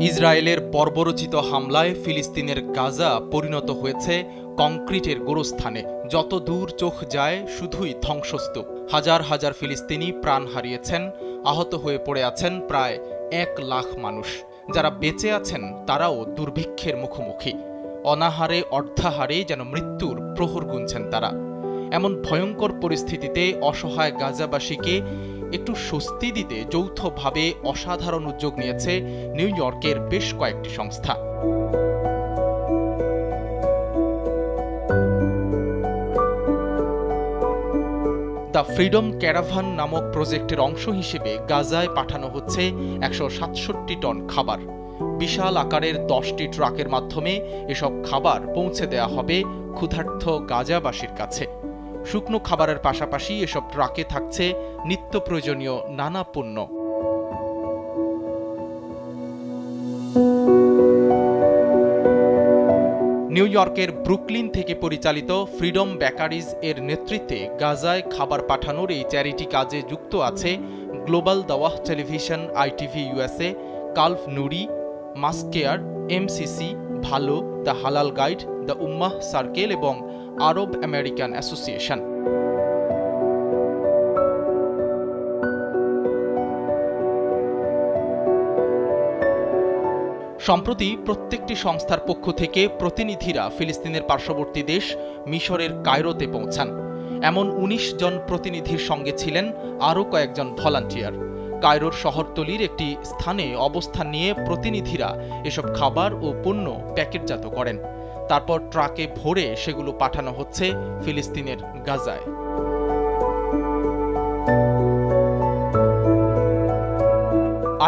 ইসরায়েলের বর্বরোচিত হামলায় ফিলিস্তিনের গাজা পরিণত হয়েছে কংক্রিটের গোরস্থানে। যত দূর চোখ যায় শুধুই ধ্বংসস্তূপ। হাজার হাজার ফিলিস্তিনি প্রাণ হারিয়েছেন, আহত হয়ে পড়ে আছেন প্রায় 1 লাখ মানুষ। যারা বেঁচে আছেন তারাও দুর্ভিক্ষের মুখোমুখি। অনাহারে অর্ধাহারে যেন মৃত্যুর প্রহর গুনছেন তারা। এমন ভয়ঙ্কর পরিস্থিতিতে অসহায় গাজাবাসীকে একটু স্বস্তি দিতে যৌথভাবে অসাধারণ উদ্যোগ নিয়েছে নিউ ইয়র্কের বেশ কয়েকটি সংস্থা। দ্য ফ্রিডম ক্যারাভান নামক প্রজেক্টের অংশ হিসেবে গাজায় পাঠানো হচ্ছে 167 টন খাবার। বিশাল আকারের 10টি ট্রাকের মাধ্যমে এসব খাবার পৌঁছে দেয়া হবে ক্ষুধার্ত গাজাবাসীর কাছে। শুকনো খাবারের পাশাপাশি এসব ট্রাকে থাকছে নিত্য প্রয়োজনীয় নানা পণ্য। নিউ ইয়র্কের ব্রুকলিন থেকে পরিচালিত ফ্রিডম বেকারিজ এর নেতৃত্বে গাজায় খাবার পাঠানোর এই চ্যারিটি কাজে যুক্ত আছে গ্লোবাল দাওয়াহ টেলিভিশন, আইটিভি ইউএসএ, কালফ নুরি, মাসকেয়ার, এমসিসি, ভালো, দ্য হালাল গাইড, দ্য উম্মাহ সার্কেল এবং আরব আমেরিকান অ্যাসোসিয়েশন। সম্প্রতি প্রত্যেকটি সংস্থার পক্ষ থেকে প্রতিনিধিরা ফিলিস্তিনের পার্শ্ববর্তী দেশ মিশরের কায়রোতে পৌঁছান। এমন 19 জন প্রতিনিধির সঙ্গে ছিলেন আরও কয়েকজন ভলান্টিয়ার। কায়রোর শহরতলির একটি স্থানে অবস্থান নিয়ে প্রতিনিধিরা এসব খাবার ও পণ্য প্যাকেটজাত করেন। তারপর ট্রাকে ভরে সেগুলো পাঠানো হচ্ছে ফিলিস্তিনের গাজায়।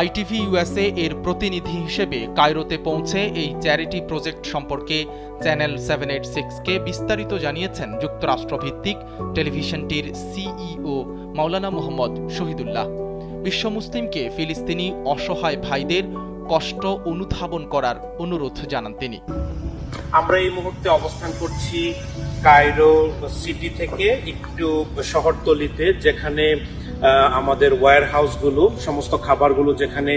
আইটিভি ইউএসএ এর প্রতিনিধি হিসেবে কায়রোতে পৌঁছে এই চ্যারিটি প্রজেক্ট সম্পর্কে চ্যানেল 786-কে বিস্তারিত জানিয়েছেন যুক্তরাষ্ট্রভিত্তিক টেলিভিশনটির সিইও মাওলানা মোহাম্মদ শহীদুল্লাহ। বিশ্ব মুসলিমকে ফিলিস্তিনি অসহায় ভাইদের কষ্ট অনুধাবন করার অনুরোধ জানান তিনি। আমরা এই মুহূর্তে অবস্থান করছি কায়রো সিটি থেকে একটু শহরতলিতে, যেখানে আমাদের ওয়্যার হাউসগুলো, সমস্ত খাবারগুলো যেখানে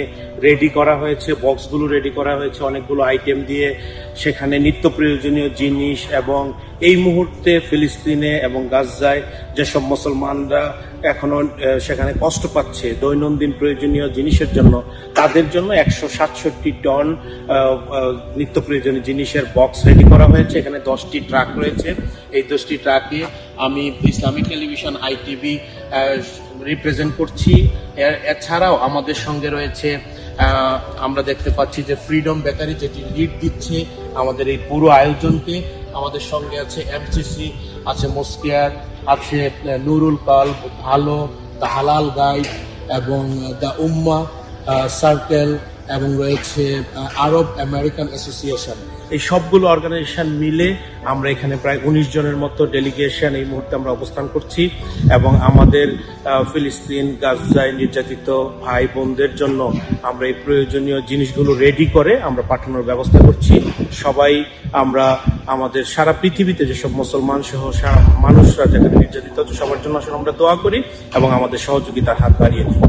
রেডি করা হয়েছে, বক্সগুলো রেডি করা হয়েছে অনেকগুলো আইটেম দিয়ে, সেখানে নিত্য প্রয়োজনীয় জিনিস এবং এই মুহূর্তে ফিলিস্তিনে এবং গাজায় যেসব মুসলমানরা এখনো সেখানে কষ্ট পাচ্ছে দৈনন্দিন প্রয়োজনীয় জিনিসের জন্য, তাদের জন্য 167 টন নিত্য প্রয়োজনীয় জিনিসের বক্স রেডি করা হয়েছে। এখানে 10টি ট্রাক রয়েছে। এই 10টি ট্রাকে আমি ইসলামিক টেলিভিশন আইটিভি রিপ্রেজেন্ট করছি। এছাড়াও আমাদের সঙ্গে রয়েছে, আমরা দেখতে পাচ্ছি যে ফ্রিডম বেকারি যেটি লিড দিচ্ছে আমাদের এই পুরো আয়োজনকে। আমাদের সঙ্গে আছে এমসিসি, আছে মস্কিয়ার, আছে নুরুল কালব, ভালো, দ্য হালাল গাইড এবং দ্য উম্মাহ সার্কেল এবং রয়েছে আরব আমেরিকান অ্যাসোসিয়েশন। এই সবগুলো অর্গানাইজেশন মিলে আমরা এখানে প্রায় 19 জনের মতো ডেলিগেশন এই মুহূর্তে আমরা অবস্থান করছি এবং আমাদের ফিলিস্তিন গাজায় নির্যাতিত ভাই বোনদের জন্য আমরা এই প্রয়োজনীয় জিনিসগুলো রেডি করে আমরা পাঠানোর ব্যবস্থা করছি। সবাই আমরা আমাদের সারা পৃথিবীতে যেসব মুসলমান সহ সারা মানুষরা যেখানে নির্যাতিত হচ্ছে সবার জন্য আসলে আমরা দোয়া করি এবং আমাদের সহযোগিতার হাত বাড়িয়ে দিই।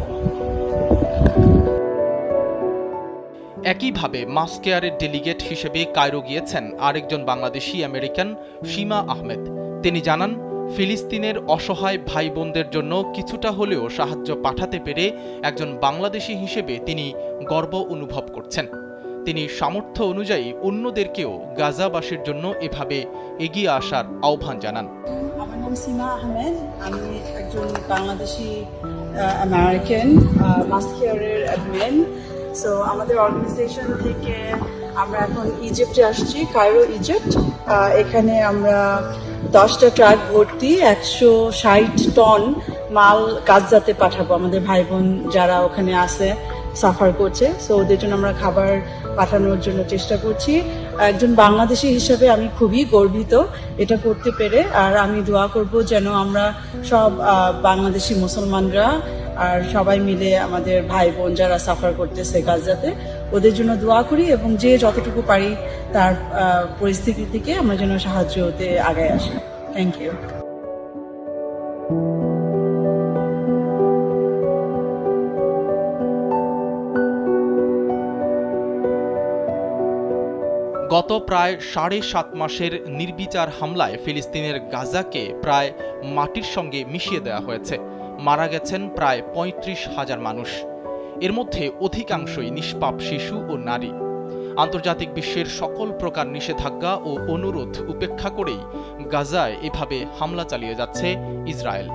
একইভাবে মাসকেয়ারের ডেলিগেট হিসেবে কায়রো গিয়েছেন আরেকজন বাংলাদেশি আমেরিকান, সীমা আহমেদ। তিনি জানান, ফিলিস্তিনের অসহায় ভাই বোনদের জন্য কিছুটা হলেও সাহায্য পাঠাতে পেরে একজন বাংলাদেশি হিসেবে তিনি গর্ব অনুভব করছেন। তিনি সামর্থ্য অনুযায়ী অন্যদেরকেও গাজাবাসীর জন্য এভাবে এগিয়ে আসার আহ্বান জানান। আমার নাম সীমা আহমেদ, আমি একজন বাংলাদেশি আমেরিকান, মাসকেয়ারের অ্যাডমিন। সো আমাদের অর্গানাইজেশন থেকে আমরা এখন ইজিপ্টে আসছি, কায়রো ইজিপ্ট। এখানে আমরা 10টা ট্রাক ভর্তি 160 টন মাল গাজাতে পাঠাবো আমাদের ভাই বোন যারা ওখানে আছে, সাফার করছে। সো ওদের জন্য আমরা খাবার পাঠানোর জন্য চেষ্টা করছি। একজন বাংলাদেশি হিসেবে আমি খুবই গর্বিত এটা করতে পেরে। আর আমি দোয়া করব যেন আমরা সব বাংলাদেশি মুসলমানরা আর সবাই মিলে আমাদের ভাই বোন যারা সাফার করতেছে গাজাতে, ওদের জন্য দোয়া করি এবং যে যতটুকু পারি তার পরিস্থিতি থেকে আমরা যেন সাহায্য হতে আগায় আসি। Thank you. গত প্রায় ৭.৫ মাসের নির্বিচার হামলায় ফিলিস্তিনের গাজাকে প্রায় মাটির সঙ্গে মিশিয়ে দেওয়া হয়েছে। মারা গেছেন প্রায় ৩৫,০০০ মানুষ। এর মধ্যে অধিকাংশই নিষ্পাপ শিশু ও নারী। আন্তর্জাতিক বিশ্বের সকল প্রকার নিষেধাজ্ঞা ও অনুরোধ উপেক্ষা করেই গাজায় এভাবে হামলা চালিয়ে যাচ্ছে ইসরায়েল।